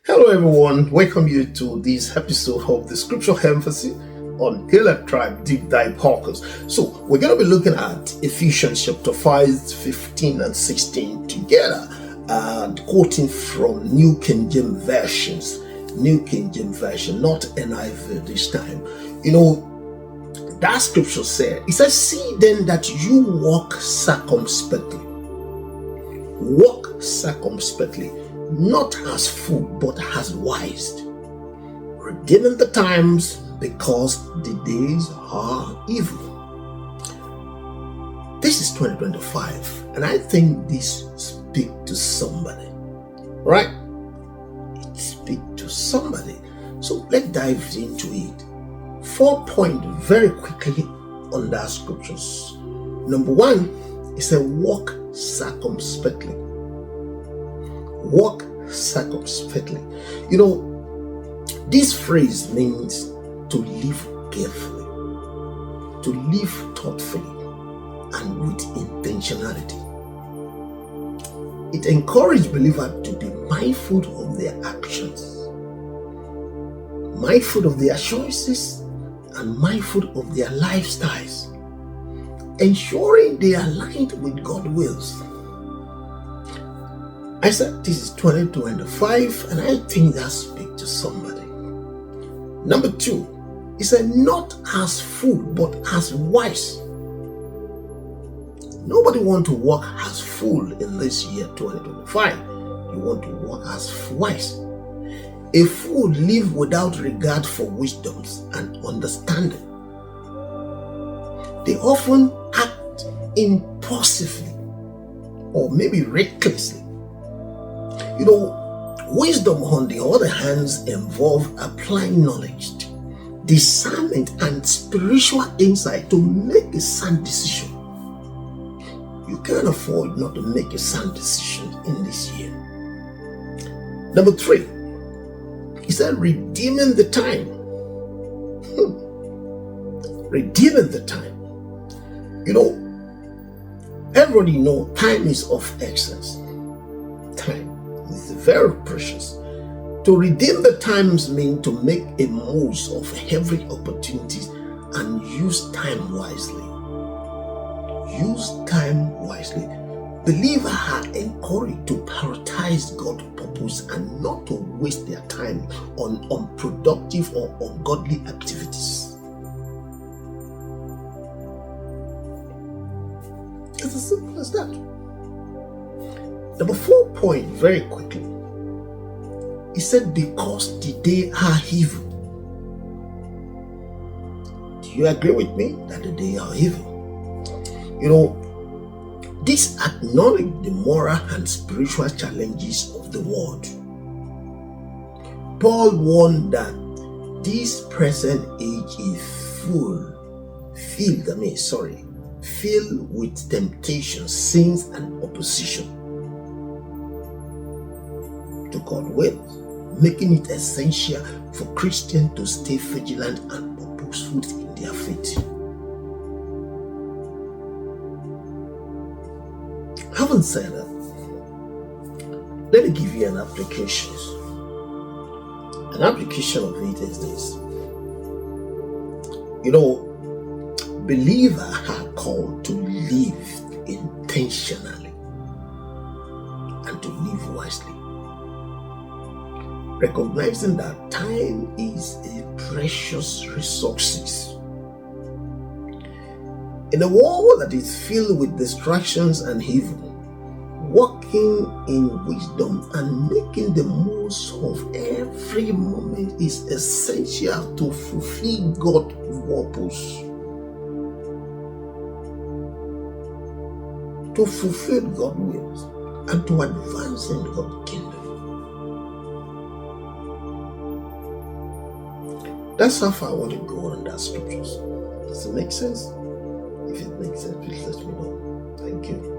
Hello, everyone. Welcome you to this episode of the Scripture Emphasis on Caleb Tribe Deep Dive Hawkers. So, we're going to be looking at Ephesians chapter 5, 15, and 16 together, and quoting from New King James Versions. New King James Version, not NIV this time. That scripture says, see then that you walk circumspectly. Walk circumspectly, not as fools, but as wise, redeeming the times, because the days are evil. This is 2025, and I think this speaks to somebody, right? It speaks to somebody. So let's dive into it. 4 points very quickly on that scriptures. Number 1, it says walk circumspectly. Walk circumspectly. This phrase means to live carefully, to live thoughtfully, and with intentionality. It encourages believers to be mindful of their actions, mindful of their choices, and mindful of their lifestyles, ensuring they are aligned with God's wills. I said this is 2025, and I think that speaks to somebody. Number 2, it said not as fool, but as wise. Nobody wants to walk as fool in this year 2025. You want to walk as wise. A fool lives without regard for wisdoms and understanding. They often act impulsively or maybe recklessly. Wisdom, on the other hand, involves applying knowledge, discernment, and spiritual insight to make a sound decision. You can't afford not to make a sound decision in this year. Number 3, he said, redeeming the time. Redeeming the time. Everybody knows time is of essence. Time is very precious. To redeem the times means to make a most of every opportunity and use time wisely. Use time wisely. Believers are encouraged to prioritize God's purpose and not to waste their time on unproductive or ungodly activities. It's as simple as that. Number 4 point, very quickly. He said, because the days are evil. Do you agree with me that the days are evil? This acknowledges the moral and spiritual challenges of the world. Paul warned that this present age is filled with temptation, sins, and opposition to God's will, making it essential for Christians to stay vigilant and purposeful in their faith. Having said that, let me give you an application. An application of it is this. Believers are called to live intentionally and to live wisely, recognizing that time is a precious resource. In a world that is filled with distractions and evil, walking in wisdom and making the most of every moment is essential to fulfill God's purpose. To fulfill God's will and to advance in God's kingdom. That's how far I want to go on that scriptures. Does it make sense? If it makes sense, please let me know. Thank you.